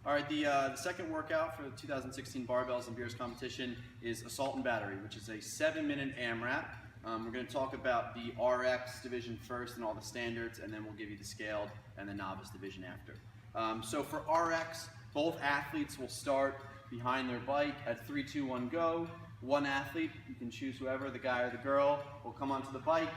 All right, the second workout for the 2016 Barbells and Beers competition is Assault and Battery, which is a 7-minute AMRAP. We're going to talk about the RX division first and all the standards, and then we'll give you the scaled and the novice division after. So for RX, both athletes will start behind their bike at 3, 2, 1, go. One athlete, you can choose whoever, the guy or the girl, will come onto the bike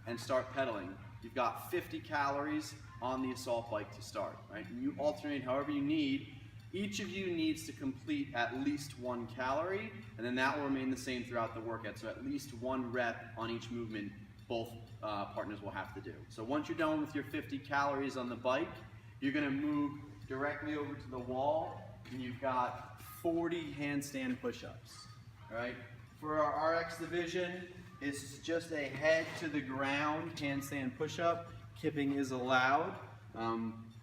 and start pedaling. You've got 50 calories on the assault bike to start, right? And you alternate however you need. Each of you needs to complete at least 1 calorie, and then that will remain the same throughout the workout. So at least 1 rep on each movement both partners will have to do. So once you're done with your 50 calories on the bike, you're gonna move directly over to the wall, and you've got 40 handstand push-ups, all right? For our RX division, it's just a head to the ground handstand push-up. Kipping is allowed.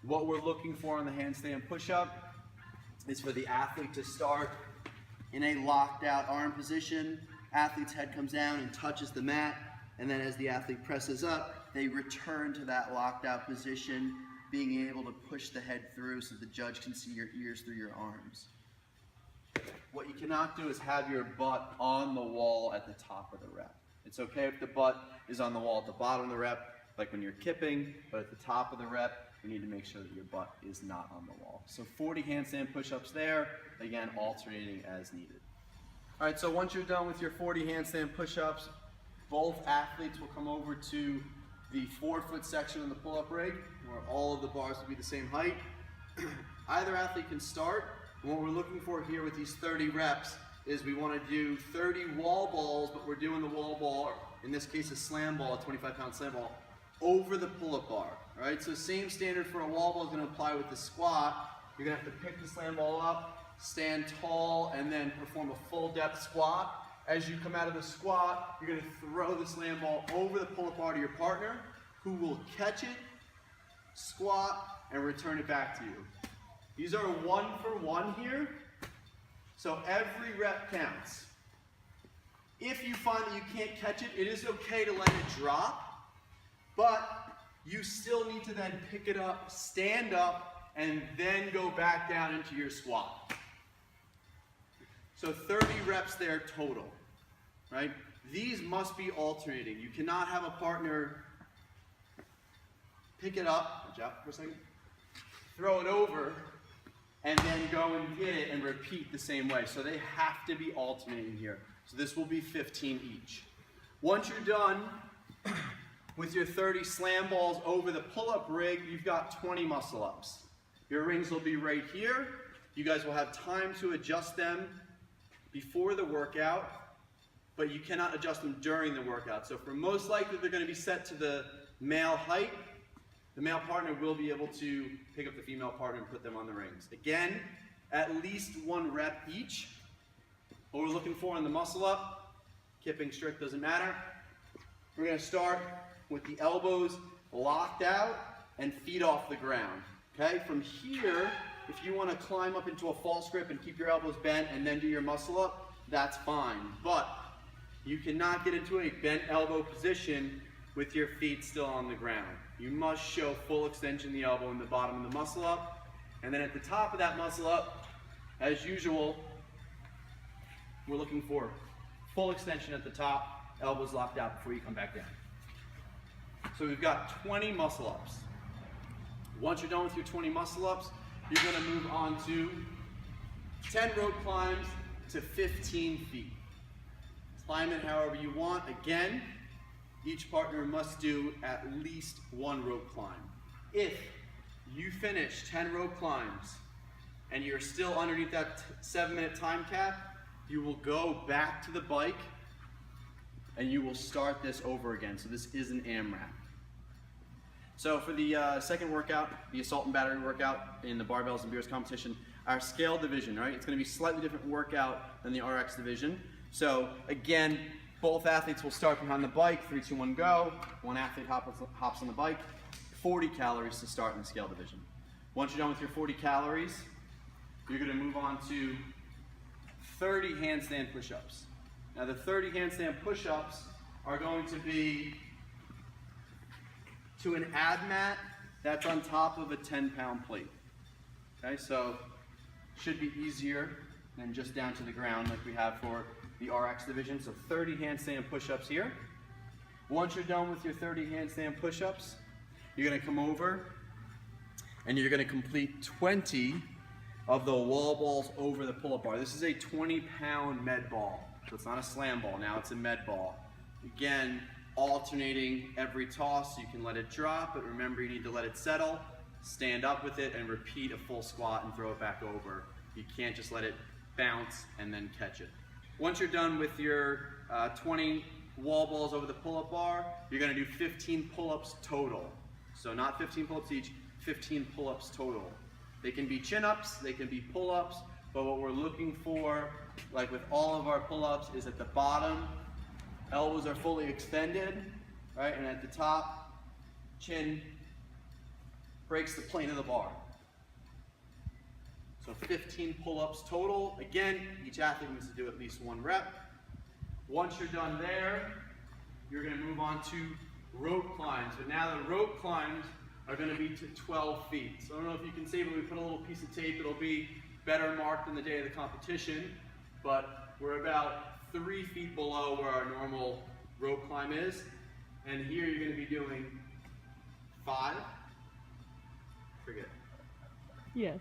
What we're looking for on the handstand push-up is for the athlete to start in a locked out arm position. Athlete's head comes down and touches the mat, and then as the athlete presses up, they return to that locked out position, being able to push the head through so the judge can see your ears through your arms. What you cannot do is have your butt on the wall at the top of the rep. It's okay if the butt is on the wall at the bottom of the rep, like when you're kipping, but at the top of the rep, you need to make sure that your butt is not on the wall. So 40 handstand push-ups there, again, alternating as needed. All right, so once you're done with your 40 handstand push-ups, both athletes will come over to the 4-foot section of the pull-up rig, where all of the bars will be the same height. Either athlete can start. And what we're looking for here with these 30 reps is we want to do 30 wall balls, but we're doing the wall ball, in this case a slam ball, a 25-pound slam ball, over the pull-up bar. All right, so same standard for a wall ball is going to apply with the squat. You're going to have to pick the slam ball up, stand tall, and then perform a full depth squat. As you come out of the squat, you're going to throw the slam ball over the pull-up bar to your partner, who will catch it, squat, and return it back to you. These are 1 for 1 here, so every rep counts. If you find that you can't catch it, it is okay to let it drop, but you still need to then pick it up, stand up, and then go back down into your squat. So 30 reps there total, right? These must be alternating. You cannot have a partner pick it up, watch out for a second, throw it over, and then go and get it and repeat the same way. So they have to be alternating here. So this will be 15 each. Once you're done with your 30 slam balls over the pull-up rig, you've got 20 muscle-ups. Your rings will be right here. You guys will have time to adjust them before the workout, but you cannot adjust them during the workout. So for most likely, they're going to be set to the male height. The male partner will be able to pick up the female partner and put them on the rings. Again, at least 1 rep each. What we're looking for in the muscle up, kipping, strict, doesn't matter. We're going to start with the elbows locked out and feet off the ground. Okay, from here, if you want to climb up into a false grip and keep your elbows bent and then do your muscle up, that's fine. But you cannot get into a bent elbow position with your feet still on the ground. You must show full extension of the elbow in the bottom of the muscle up. And then at the top of that muscle up, as usual, we're looking for full extension at the top, elbows locked out before you come back down. So we've got 20 muscle ups. Once you're done with your 20 muscle ups, you're going to move on to 10 rope climbs to 15 feet. Climb it however you want. Again, each partner must do at least 1 rope climb. If you finish 10 rope climbs and you're still underneath that 7-minute time cap, you will go back to the bike and you will start this over again. So this is an AMRAP. So for the second workout, the assault and battery workout in the Barbells and Beers competition, our scale division, right? It's going to be a slightly different workout than the RX division. So again, both athletes will start behind the bike, 3, 2, 1, go. One athlete hops on the bike, 40 calories to start in the scale division. Once you're done with your 40 calories, you're going to move on to 30 handstand push-ups. Now the 30 handstand push-ups are going to be to an Abmat that's on top of a 10-pound plate. Okay, so should be easier than just down to the ground like we have for the RX division. So 30 handstand push-ups here. Once you're done with your 30 handstand push-ups, you're gonna come over and you're gonna complete 20 of the wall balls over the pull-up bar. This is a 20-pound med ball. So it's not a slam ball, now it's a med ball. Again, alternating every toss, you can let it drop, but remember you need to let it settle, stand up with it, and repeat a full squat and throw it back over. You can't just let it bounce and then catch it. Once you're done with your 20 wall balls over the pull-up bar, you're gonna do 15 pull-ups total. So not 15 pull-ups each, 15 pull-ups total. They can be chin-ups, they can be pull-ups, but what we're looking for, like with all of our pull-ups, is at the bottom, elbows are fully extended, right? And at the top, chin breaks the plane of the bar. So 15 pull-ups total. Again, each athlete needs to do at least 1 rep. Once you're done there, you're gonna move on to rope climbs. But now the rope climbs are gonna be to 12 feet. So I don't know if you can see, but we put a little piece of tape. It'll be better marked than the day of the competition, but we're about 3 feet below where our normal rope climb is. And here you're gonna be doing 5. Forget. Yes.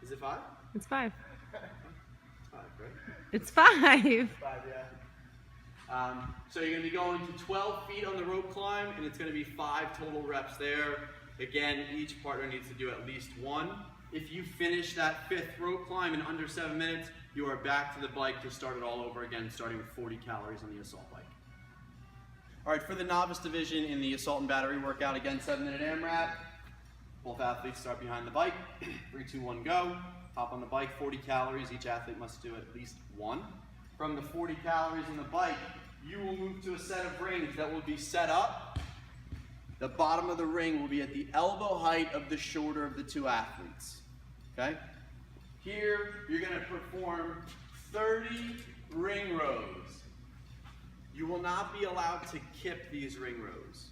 Is it 5? It's 5. It's 5, right? It's 5. 5, yeah. So you're going to be going to 12 feet on the rope climb, and it's going to be 5 total reps there. Again, each partner needs to do at least 1. If you finish that 5th rope climb in under 7 minutes, you are back to the bike to start it all over again, starting with 40 calories on the assault bike. All right, for the novice division in the assault and battery workout, again, 7-minute AMRAP. Both athletes start behind the bike. 3, 2, 1, go. Hop on the bike, 40 calories. Each athlete must do at least 1. From the 40 calories on the bike, you will move to a set of rings that will be set up. The bottom of the ring will be at the elbow height of the shorter of the 2 athletes. Okay? Here, you're going to perform 30 ring rows. You will not be allowed to kip these ring rows.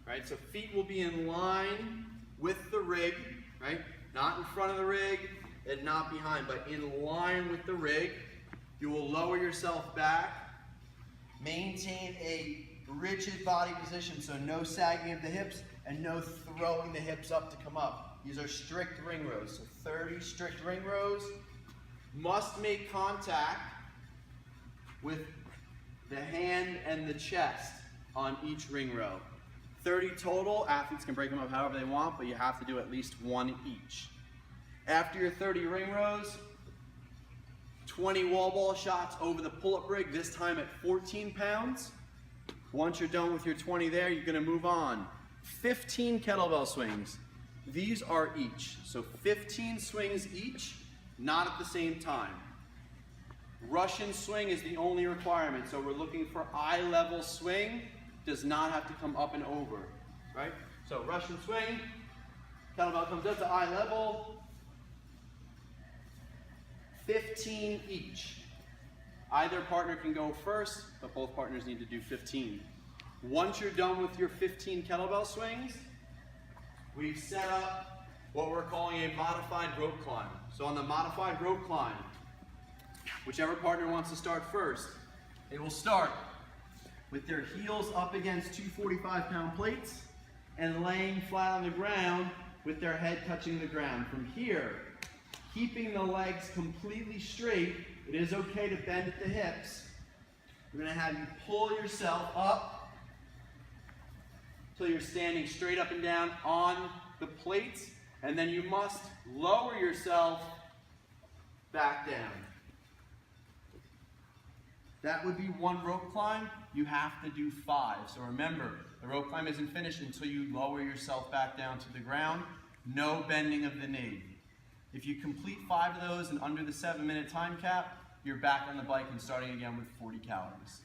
Right? So feet will be in line with the rig, right? Not in front of the rig and not behind, but in line with the rig. You will lower yourself back. Maintain a rigid body position, so no sagging of the hips and no throwing the hips up to come up. These are strict ring rows, so 30 strict ring rows. Must make contact with the hand and the chest on each ring row. 30 total. Athletes can break them up however they want, but you have to do at least 1 each. After your 30 ring rows, 20 wall ball shots over the pull-up rig, this time at 14 pounds. Once you're done with your 20 there, you're gonna move on. 15 kettlebell swings. These are each, so 15 swings each, not at the same time. Russian swing is the only requirement, so we're looking for eye-level swing. Does not have to come up and over, right? So Russian swing, kettlebell comes up to eye level, 15 each. Either partner can go first, but both partners need to do 15. Once you're done with your 15 kettlebell swings, we've set up what we're calling a modified rope climb. So on the modified rope climb, whichever partner wants to start first, they will start with their heels up against 2 45-pound plates and laying flat on the ground with their head touching the ground. From here, keeping the legs completely straight, it is okay to bend at the hips. We're going to have you pull yourself up until you're standing straight up and down on the plates, and then you must lower yourself back down. That would be 1 rope climb. You have to do 5. So remember, the rope climb isn't finished until you lower yourself back down to the ground. No bending of the knee. If you complete 5 of those and under the 7-minute time cap, you're back on the bike and starting again with 40 calories.